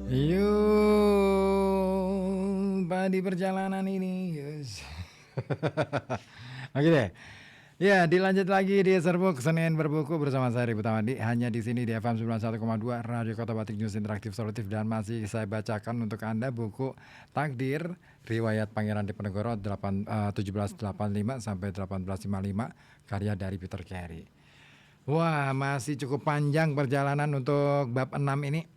Yuk, di perjalanan ini, yes. Oke deh. Ya, dilanjut lagi di Serbuk Senin Berbuku bersama saya Ribu Tamadi. Hanya di sini di FM 91,2 Radio Kota Batik News Interaktif Solutif. Dan masih saya bacakan untuk Anda buku Takdir Riwayat Pangeran Diponegoro 1785 sampai 1855 karya dari Peter Carey. Wah, masih cukup panjang perjalanan untuk bab 6 ini.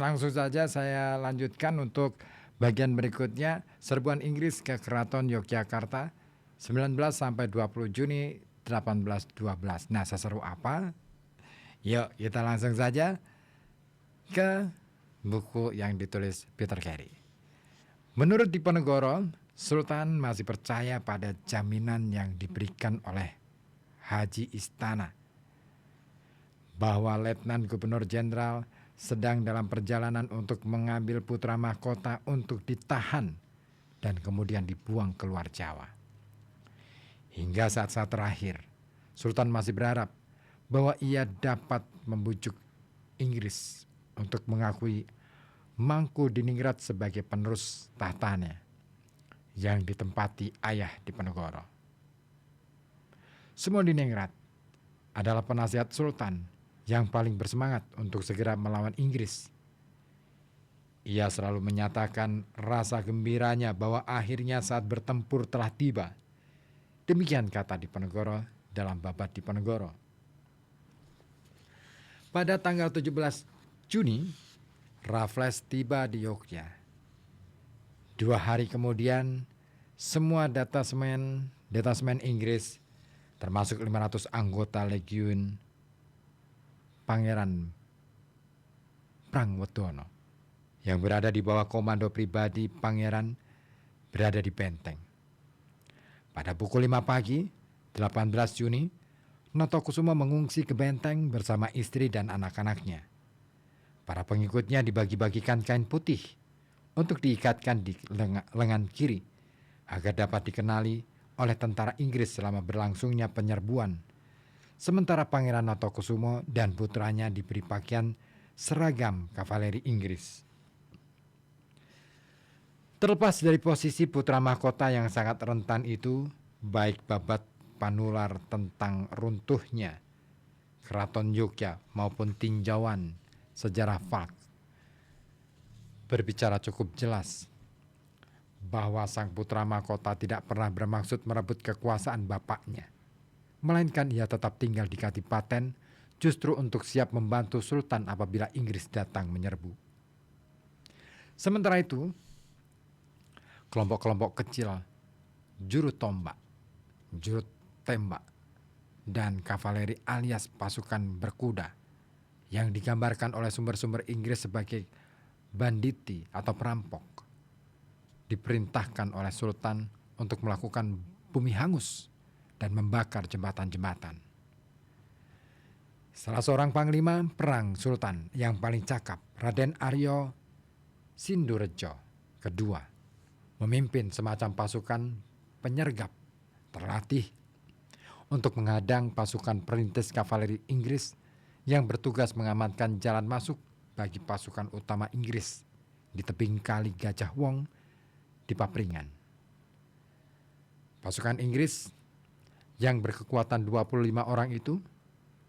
Langsung saja saya lanjutkan untuk bagian berikutnya. Serbuan Inggris ke Keraton Yogyakarta 19 sampai 20 Juni 1812. Nah, seseru apa? Yuk, kita langsung saja ke buku yang ditulis Peter Carey. Menurut Diponegoro, Sultan masih percaya pada jaminan yang diberikan oleh Haji Istana bahwa Letnan Gubernur Jenderal sedang dalam perjalanan untuk mengambil putra mahkota untuk ditahan dan kemudian dibuang keluar Jawa. Hingga saat-saat terakhir, Sultan masih berharap bahwa ia dapat membujuk Inggris untuk mengakui Mangku Diningrat sebagai penerus tahtanya yang ditempati ayah Diponegoro. Sumo-Diningrat adalah penasihat Sultan yang paling bersemangat untuk segera melawan Inggris. Ia selalu menyatakan rasa gembiranya bahwa akhirnya saat bertempur telah tiba. Demikian kata Diponegoro dalam Babat Diponegoro. Pada tanggal 17 Juni, Raffles tiba di Yogyakarta. 2 hari kemudian, semua detasemen Inggris, termasuk 500 anggota Legiun Pangeran Prangwedono yang berada di bawah komando pribadi Pangeran berada di benteng. Pada pukul 5 pagi, 18 Juni, Notokusumo mengungsi ke benteng bersama istri dan anak-anaknya. Para pengikutnya dibagi-bagikan kain putih untuk diikatkan di lengan kiri agar dapat dikenali oleh tentara Inggris selama berlangsungnya penyerbuan. Sementara Pangeran Notokusumo dan putranya diberi pakaian seragam kavaleri Inggris. Terlepas dari posisi putra mahkota yang sangat rentan itu, baik babat panular tentang runtuhnya Keraton Yogyakarta maupun tinjauan sejarah Falk berbicara cukup jelas bahwa sang putra mahkota tidak pernah bermaksud merebut kekuasaan bapaknya, melainkan ia tetap tinggal di Kadipaten justru untuk siap membantu Sultan apabila Inggris datang menyerbu. Sementara itu, kelompok-kelompok kecil, juru tombak, juru tembak, dan kavaleri alias pasukan berkuda yang digambarkan oleh sumber-sumber Inggris sebagai banditi atau perampok, diperintahkan oleh Sultan untuk melakukan bumi hangus dan membakar jembatan-jembatan. Salah seorang panglima perang Sultan yang paling cakap, Raden Aryo Sindurejo kedua, memimpin semacam pasukan penyergap terlatih untuk menghadang pasukan perintis kavaleri Inggris yang bertugas mengamankan jalan masuk bagi pasukan utama Inggris di tebing kali Gajah Wong di Papringan. Pasukan Inggris yang berkekuatan 25 orang itu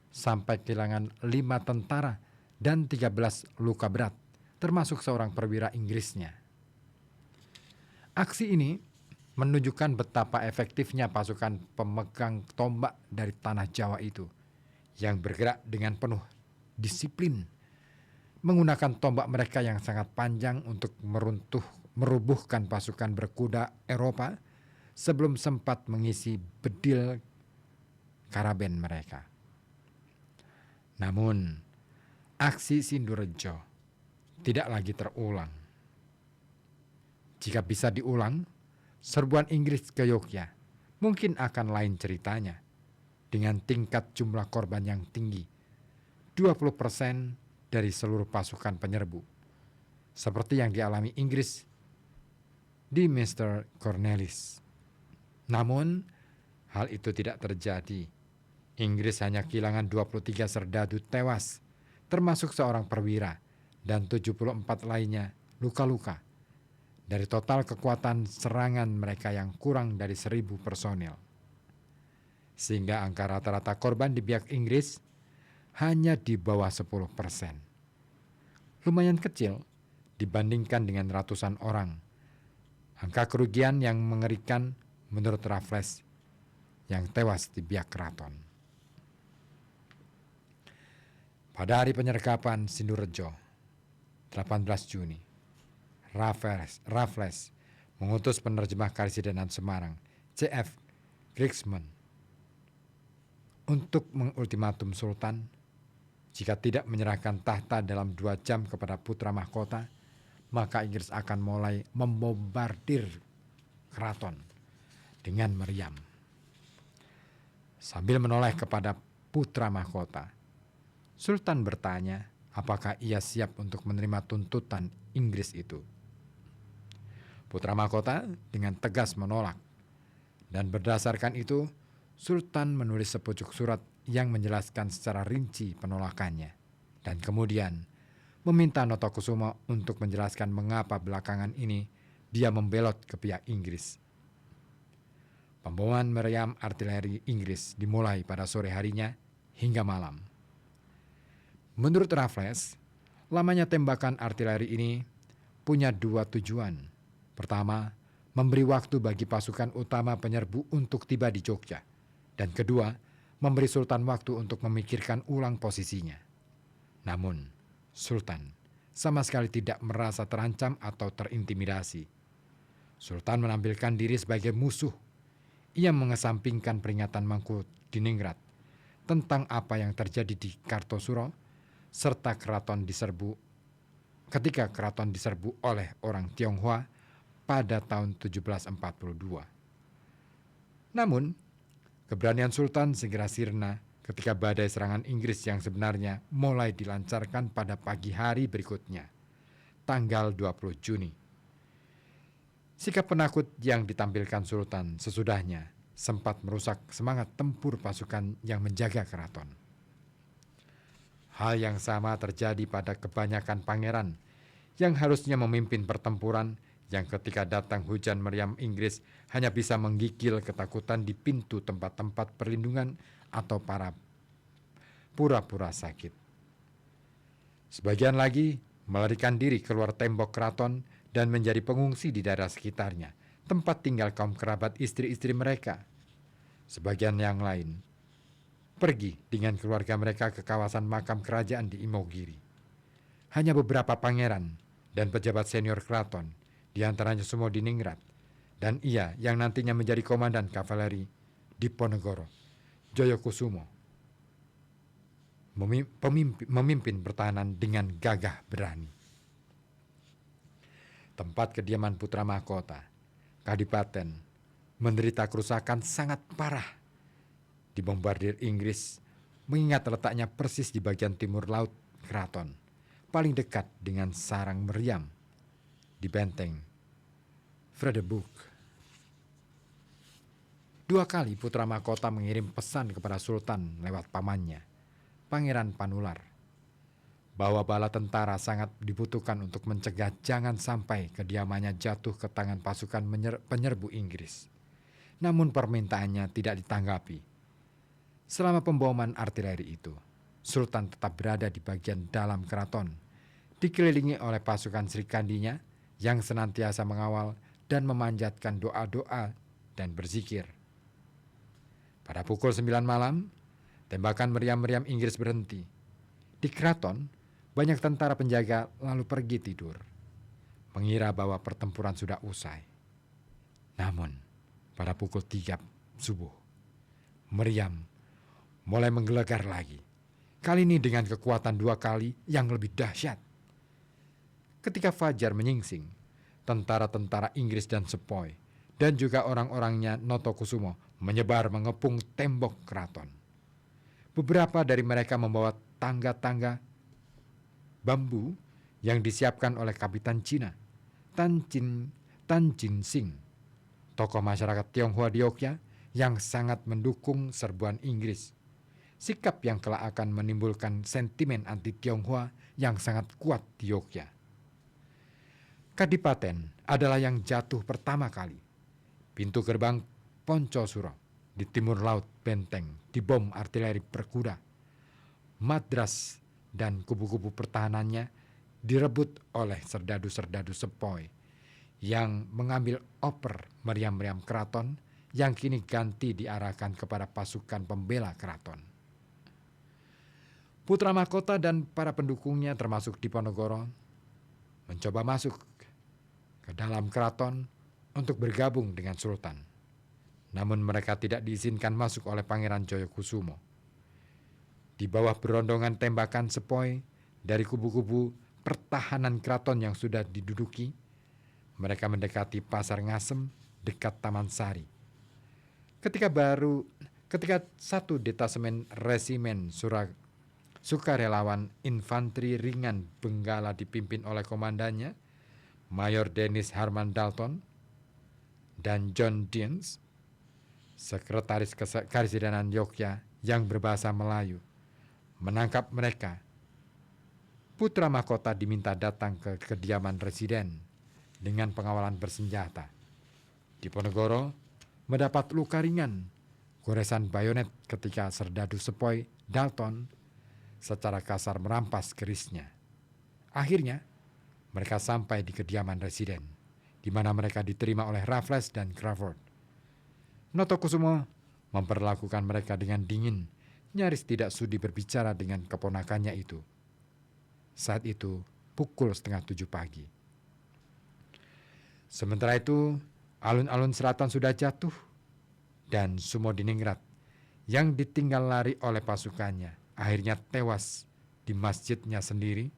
sampai kehilangan 5 tentara dan 13 luka berat, termasuk seorang perwira Inggrisnya. Aksi ini menunjukkan betapa efektifnya pasukan pemegang tombak dari tanah Jawa itu yang bergerak dengan penuh disiplin, menggunakan tombak mereka yang sangat panjang untuk merubuhkan pasukan berkuda Eropa sebelum sempat mengisi bedil karaben mereka. Namun, aksi Sindurejo tidak lagi terulang. Jika bisa diulang, serbuan Inggris ke Yogyakarta mungkin akan lain ceritanya dengan tingkat jumlah korban yang tinggi, 20% dari seluruh pasukan penyerbu, seperti yang dialami Inggris di Mr. Cornwallis. Namun, hal itu tidak terjadi. Inggris hanya kehilangan 23 serdadu tewas, termasuk seorang perwira, dan 74 lainnya luka-luka dari total kekuatan serangan mereka yang kurang dari 1.000 personil. Sehingga angka rata-rata korban di pihak Inggris hanya di bawah 10%. Lumayan kecil dibandingkan dengan ratusan orang. Angka kerugian yang mengerikan menurut Raffles yang tewas di pihak keraton. Pada hari penyergapan Sindurejo, 18 Juni, Raffles mengutus penerjemah Karesidenan Semarang, C.F. Grigsman, untuk mengultimatum Sultan, jika tidak menyerahkan tahta dalam 2 jam kepada putra mahkota, maka Inggris akan mulai membombardir keraton dengan meriam. Sambil menoleh kepada putra mahkota, Sultan bertanya apakah ia siap untuk menerima tuntutan Inggris itu. Putra mahkota dengan tegas menolak, dan berdasarkan itu Sultan menulis sepucuk surat yang menjelaskan secara rinci penolakannya, dan kemudian meminta Notokusumo untuk menjelaskan mengapa belakangan ini dia membelot ke pihak Inggris. Pembawaan meriam artileri Inggris dimulai pada sore harinya hingga malam. Menurut Raffles, lamanya tembakan artileri ini punya 2 tujuan. Pertama, memberi waktu bagi pasukan utama penyerbu untuk tiba di Jogja. Dan kedua, memberi Sultan waktu untuk memikirkan ulang posisinya. Namun, Sultan sama sekali tidak merasa terancam atau terintimidasi. Sultan menampilkan diri sebagai musuh. Ia mengesampingkan peringatan Mangkuniningrat tentang apa yang terjadi di Kartosuro serta ketika keraton diserbu oleh orang Tionghoa pada tahun 1742. Namun, keberanian Sultan segera sirna ketika badai serangan Inggris yang sebenarnya mulai dilancarkan pada pagi hari berikutnya, tanggal 20 Juni. Sikap penakut yang ditampilkan Sultan sesudahnya sempat merusak semangat tempur pasukan yang menjaga keraton. Hal yang sama terjadi pada kebanyakan pangeran yang harusnya memimpin pertempuran yang ketika datang hujan meriam Inggris hanya bisa menggigil ketakutan di pintu tempat-tempat perlindungan atau para pura-pura sakit. Sebagian lagi melarikan diri keluar tembok keraton dan menjadi pengungsi di daerah sekitarnya, tempat tinggal kaum kerabat istri-istri mereka. Sebagian yang lain pergi dengan keluarga mereka ke kawasan makam kerajaan di Imogiri. Hanya beberapa pangeran dan pejabat senior keraton, di antaranya Sumodiningrat, dan ia yang nantinya menjadi komandan kavaleri Diponegoro, Joyokusumo, memimpin pertahanan dengan gagah berani. Tempat kediaman putra mahkota, Kadipaten, menderita kerusakan sangat parah dibombardir Inggris, mengingat letaknya persis di bagian timur laut keraton, paling dekat dengan sarang meriam di benteng Vredenburg. 2 kali putra mahkota mengirim pesan kepada Sultan lewat pamannya, Pangeran Panular, bahwa bala tentara sangat dibutuhkan untuk mencegah jangan sampai kediamannya jatuh ke tangan pasukan penyerbu Inggris. Namun permintaannya tidak ditanggapi. Selama pemboman artileri itu, Sultan tetap berada di bagian dalam keraton, dikelilingi oleh pasukan Srikandinya yang senantiasa mengawal dan memanjatkan doa-doa dan berzikir. Pada pukul 9 malam, tembakan meriam-meriam Inggris berhenti. Di keraton, banyak tentara penjaga lalu pergi tidur, mengira bahwa pertempuran sudah usai. Namun, pada pukul 3 subuh, meriam mulai menggelegar lagi. Kali ini dengan kekuatan 2 kali yang lebih dahsyat. Ketika fajar menyingsing, tentara-tentara Inggris dan sepoi, dan juga orang-orangnya Notokusumo menyebar mengepung tembok keraton. Beberapa dari mereka membawa tangga-tangga bambu yang disiapkan oleh Kapitan Cina, Tan Jin Sing, tokoh masyarakat Tionghoa di Yogyakarta yang sangat mendukung serbuan Inggris. sikap yang kelak akan menimbulkan sentimen anti Tionghoa yang sangat kuat di Yogyakarta. Kadipaten adalah yang jatuh pertama kali. Pintu gerbang Poncosuro di timur laut benteng dibom artileri berkuda. Madras dan kubu-kubu pertahanannya direbut oleh serdadu-serdadu sepoi yang mengambil oper meriam-meriam keraton yang kini ganti diarahkan kepada pasukan pembela keraton. Putra mahkota dan para pendukungnya termasuk Diponegoro mencoba masuk ke dalam keraton untuk bergabung dengan Sultan. Namun mereka tidak diizinkan masuk oleh Pangeran Joyokusumo. Di bawah berondongan tembakan sepoi dari kubu-kubu pertahanan keraton yang sudah diduduki, mereka mendekati Pasar Ngasem dekat Taman Sari. Ketika satu detasemen resimen sukarelawan infanteri ringan Benggala dipimpin oleh komandannya, Mayor Dennis Harman Dalton dan John Deans, sekretaris Kepresidenan Yogyakarta yang berbahasa Melayu, menangkap mereka. Putra mahkota diminta datang ke kediaman residen dengan pengawalan bersenjata. Diponegoro mendapat luka ringan, goresan bayonet ketika serdadu sepoi Dalton secara kasar merampas kerisnya. Akhirnya, mereka sampai di kediaman residen, di mana mereka diterima oleh Raffles dan Crawford. Notokusumo memperlakukan mereka dengan dingin, nyaris tidak sudi berbicara dengan keponakannya itu. Saat itu pukul 6:30 pagi. Sementara itu, alun-alun selatan sudah jatuh dan Sumodiningrat yang ditinggal lari oleh pasukannya akhirnya tewas di masjidnya sendiri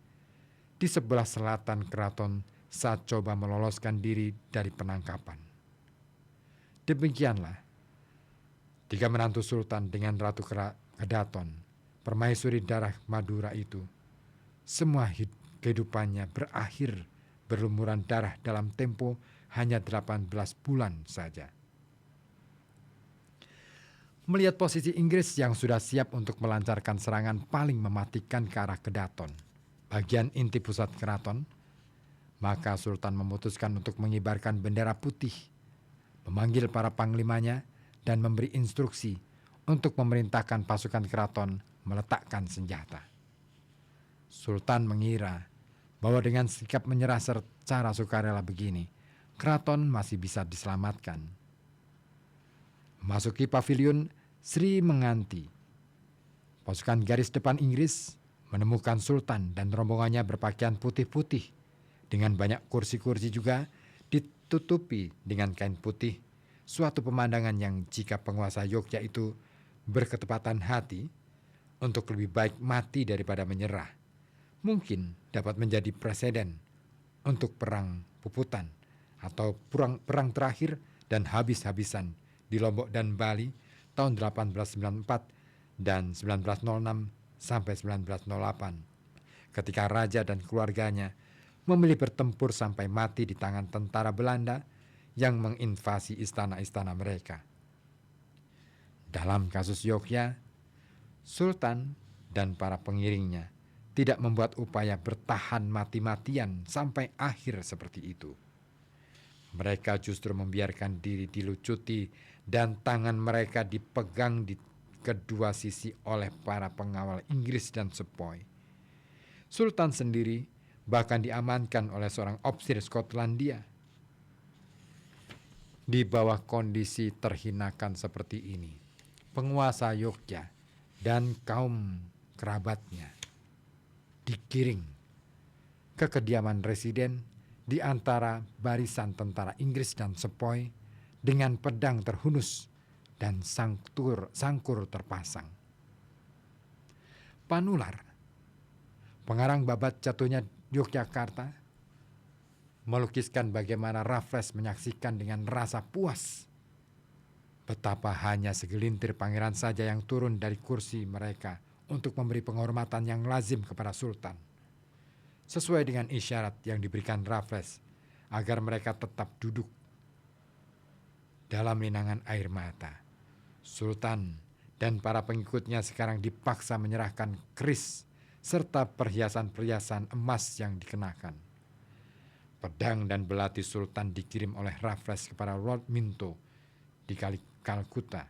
di sebelah selatan keraton saat coba meloloskan diri dari penangkapan. Demikianlah 3 menantu Sultan dengan Ratu Kedaton, permaisuri darah Madura itu, semua kehidupannya berakhir berlumuran darah dalam tempo hanya 18 bulan saja. Melihat posisi Inggris yang sudah siap untuk melancarkan serangan paling mematikan ke arah Kedaton, bagian inti pusat keraton, maka Sultan memutuskan untuk mengibarkan bendera putih, memanggil para panglimanya, dan memberi instruksi untuk memerintahkan pasukan keraton meletakkan senjata. Sultan mengira bahwa dengan sikap menyerah secara sukarela begini, keraton masih bisa diselamatkan. Memasuki paviliun Sri Menganti, pasukan garis depan Inggris menemukan Sultan dan rombongannya berpakaian putih-putih dengan banyak kursi-kursi juga ditutupi dengan kain putih, suatu pemandangan yang jika penguasa Yogyakarta itu berketepatan hati untuk lebih baik mati daripada menyerah, mungkin dapat menjadi presiden untuk perang puputan atau perang terakhir dan habis-habisan di Lombok dan Bali tahun 1894 dan 1906 sampai 1908, ketika raja dan keluarganya memilih bertempur sampai mati di tangan tentara Belanda yang menginvasi istana-istana mereka. Dalam kasus Yogyakarta, Sultan dan para pengiringnya tidak membuat upaya bertahan mati-matian sampai akhir seperti itu. Mereka justru membiarkan diri dilucuti dan tangan mereka dipegang di kedua sisi oleh para pengawal Inggris dan sepoi. Sultan sendiri bahkan diamankan oleh seorang opsir Skotlandia. Di bawah kondisi terhinakan seperti ini, penguasa Yogyakarta dan kaum kerabatnya digiring ke kediaman residen di antara barisan tentara Inggris dan sepoi dengan pedang terhunus dan sangkur terpasang. Panular, pengarang babat jatuhnya Yogyakarta, melukiskan bagaimana Raffles menyaksikan dengan rasa puas betapa hanya segelintir pangeran saja yang turun dari kursi mereka untuk memberi penghormatan yang lazim kepada Sultan, sesuai dengan isyarat yang diberikan Raffles agar mereka tetap duduk. Dalam linangan air mata, Sultan dan para pengikutnya sekarang dipaksa menyerahkan keris serta perhiasan-perhiasan emas yang dikenakan. Pedang dan belati sultan dikirim oleh Raffles kepada Lord Minto di Kalkuta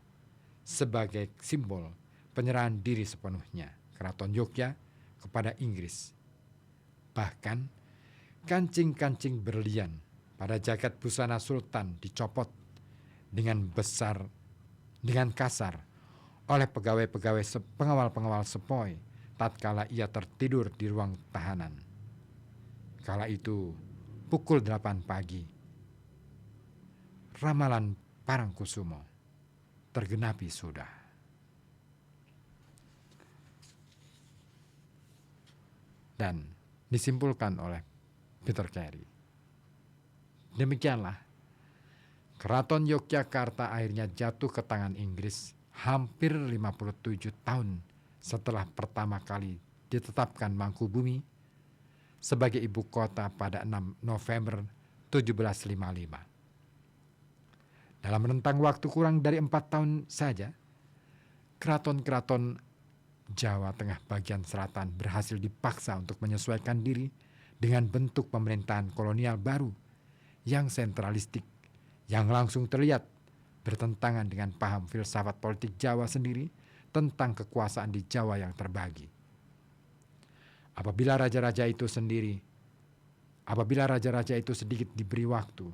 sebagai simbol penyerahan diri sepenuhnya Keraton Yogyakarta kepada Inggris. Bahkan kancing-kancing berlian pada jaket busana sultan dicopot dengan kasar oleh pengawal-pengawal sepoi tatkala ia tertidur di ruang tahanan. Kala itu pukul 8 pagi. Ramalan Parangkusumo tergenapi sudah. Dan disimpulkan oleh Peter Carey. Demikianlah Keraton Yogyakarta akhirnya jatuh ke tangan Inggris hampir 57 tahun setelah pertama kali ditetapkan Mangkubumi sebagai ibu kota pada 6 November 1755. Dalam rentang waktu kurang dari 4 tahun saja, keraton-keraton Jawa Tengah bagian selatan berhasil dipaksa untuk menyesuaikan diri dengan bentuk pemerintahan kolonial baru yang sentralistik, yang langsung terlihat bertentangan dengan paham filsafat politik Jawa sendiri tentang kekuasaan di Jawa yang terbagi. Apabila raja-raja itu sedikit diberi waktu,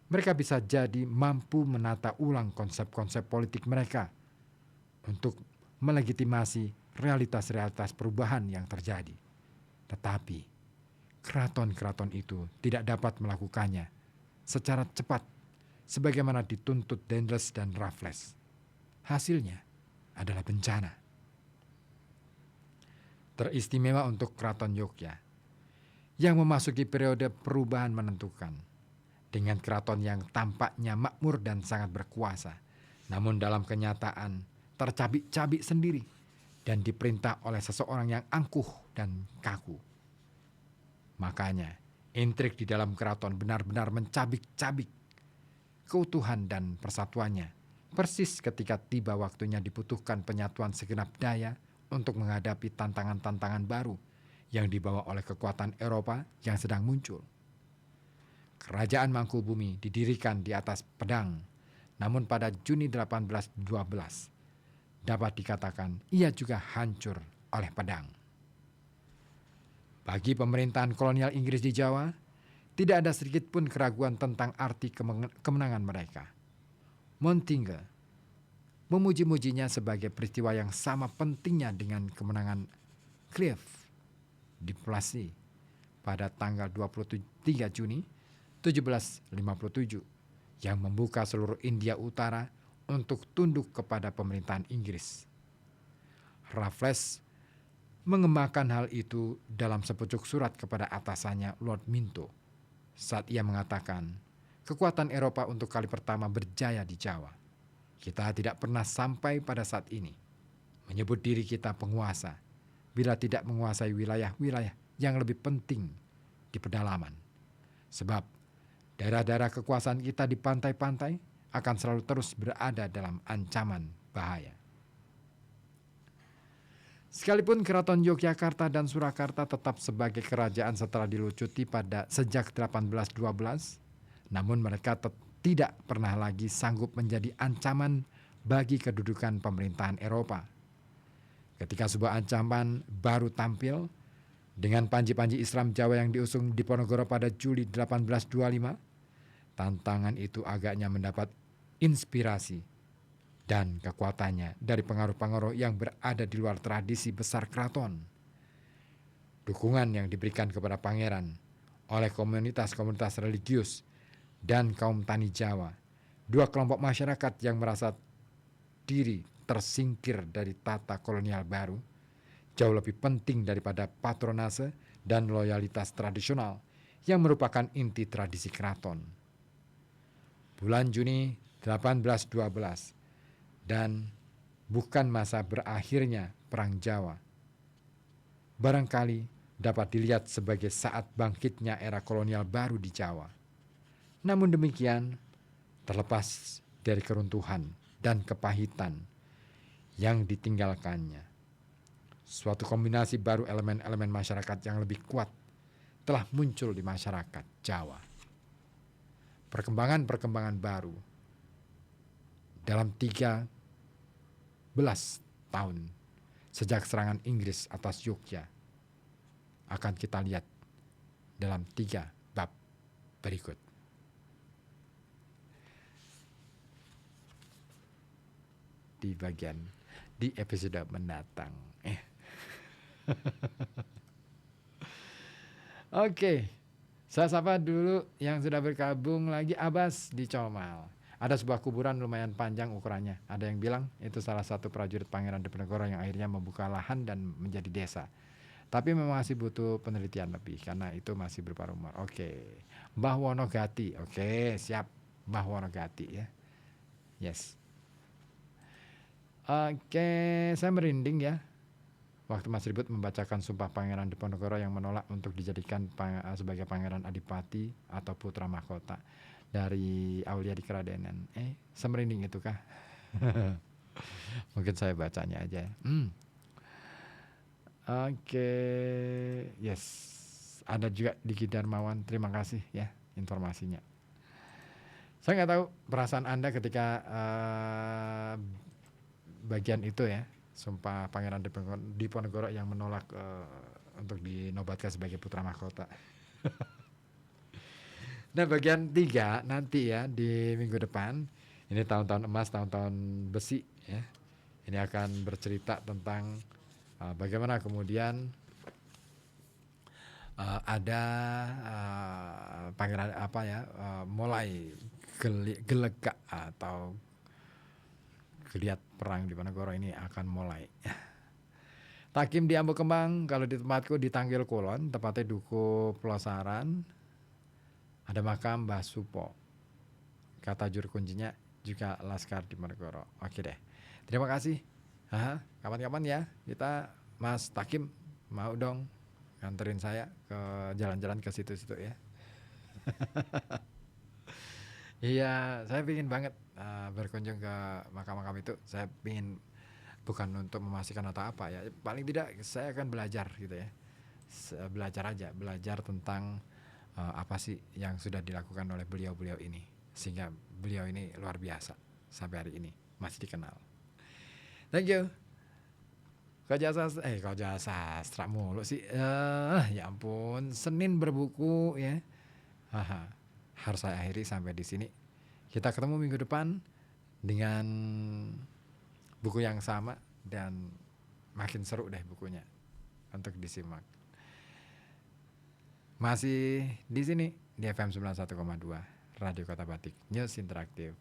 mereka bisa jadi mampu menata ulang konsep-konsep politik mereka untuk melegitimasi realitas-realitas perubahan yang terjadi. Tetapi keraton-keraton itu tidak dapat melakukannya secara cepat sebagaimana dituntut Dendels dan Raffles. Hasilnya adalah bencana. Teristimewa untuk Keraton Yogyakarta yang memasuki periode perubahan menentukan dengan keraton yang tampaknya makmur dan sangat berkuasa, namun dalam kenyataan tercabik-cabik sendiri dan diperintah oleh seseorang yang angkuh dan kaku. Makanya intrik di dalam keraton benar-benar mencabik-cabik keutuhan dan persatuannya, persis ketika tiba waktunya dibutuhkan penyatuan segenap daya untuk menghadapi tantangan-tantangan baru yang dibawa oleh kekuatan Eropa yang sedang muncul. Kerajaan Mangkubumi didirikan di atas pedang, namun pada Juni 1812 dapat dikatakan ia juga hancur oleh pedang. Bagi pemerintahan kolonial Inggris di Jawa, tidak ada sedikit pun keraguan tentang arti kemenangan mereka. Montingue memuji-mujinya sebagai peristiwa yang sama pentingnya dengan kemenangan Clive di Plassey pada tanggal 23 Juni 1757 yang membuka seluruh India Utara untuk tunduk kepada pemerintahan Inggris. Raffles mengembangkan hal itu dalam sepucuk surat kepada atasannya Lord Minto saat ia mengatakan kekuatan Eropa untuk kali pertama berjaya di Jawa. Kita tidak pernah sampai pada saat ini menyebut diri kita penguasa bila tidak menguasai wilayah-wilayah yang lebih penting di pedalaman. Sebab daerah-daerah kekuasaan kita di pantai-pantai akan selalu terus berada dalam ancaman bahaya. Sekalipun Keraton Yogyakarta dan Surakarta tetap sebagai kerajaan setelah dilucuti sejak 1812, namun mereka tidak pernah lagi sanggup menjadi ancaman bagi kedudukan pemerintahan Eropa. Ketika sebuah ancaman baru tampil dengan panji-panji Islam Jawa yang diusung Diponegoro pada Juli 1825, tantangan itu agaknya mendapat inspirasi dan kekuatannya dari pengaruh-pengaruh yang berada di luar tradisi besar keraton. Dukungan yang diberikan kepada pangeran oleh komunitas-komunitas religius dan kaum tani Jawa, dua kelompok masyarakat yang merasa diri tersingkir dari tata kolonial baru, jauh lebih penting daripada patronase dan loyalitas tradisional yang merupakan inti tradisi keraton. Bulan Juni 1812 dan bukan masa berakhirnya Perang Jawa, barangkali dapat dilihat sebagai saat bangkitnya era kolonial baru di Jawa. Namun demikian, terlepas dari keruntuhan dan kepahitan yang ditinggalkannya. Suatu kombinasi baru elemen-elemen masyarakat yang lebih kuat telah muncul di masyarakat Jawa. Perkembangan-perkembangan baru dalam 13 tahun sejak serangan Inggris atas Yogyakarta akan kita lihat dalam 3 bab berikut. Di episode mendatang. Oke, saya sapa dulu yang sudah bergabung lagi, Abbas di Comal. Ada sebuah kuburan lumayan panjang ukurannya. Ada yang bilang itu salah satu prajurit Pangeran Diponegoro yang akhirnya membuka lahan dan menjadi desa. Tapi memang masih butuh penelitian lebih karena itu masih berupa rumor. Oke, Mbah Wonogati. Oke, siap. Mbah Wonogati ya. Yes. Oke, saya merinding ya waktu Mas Ribut membacakan Sumpah Pangeran Diponegoro yang menolak untuk dijadikan sebagai Pangeran Adipati atau putra mahkota dari Aulia di Keradenan. Semerinding itu kah? Mungkin saya bacanya aja. Oke, yes. Ada juga Diki Darmawan. Terima kasih ya informasinya. Saya nggak tahu perasaan Anda ketika bagian itu ya, Sumpah Pangeran Diponegoro yang menolak untuk dinobatkan sebagai putra mahkota. Nah, bagian 3 nanti ya di minggu depan. Ini tahun-tahun emas, tahun-tahun besi ya. Ini akan bercerita tentang bagaimana kemudian ada pangeran mulai gelegak atau geliat perang Diponegoro ini akan mulai. Takim di Ambo Kembang, kalau di tempatku di Tanggil Kulon, tepatnya Duku Plosaran, ada makam Mbah Supo. Kata juru kuncinya juga Laskar Diponegoro. Oke deh. Terima kasih. Kapan-kapan ya kita Mas Takim mau dong nganterin saya ke jalan-jalan ke situ-situ ya. Iya, saya pingin banget berkunjung ke makam-makam itu. Saya pingin bukan untuk memastikan atau apa ya. Paling tidak saya akan belajar gitu ya. Belajar tentang apa sih yang sudah dilakukan oleh beliau-beliau ini. Sehingga beliau ini luar biasa sampai hari ini masih dikenal. Thank you. Koja sastra mulu sih. Ya ampun, Senin berbuku ya. Harus saya akhiri sampai di sini. Kita ketemu minggu depan dengan buku yang sama dan makin seru deh bukunya untuk disimak. Masih di sini di FM 91,2 Radio Kota Batik News Interaktif.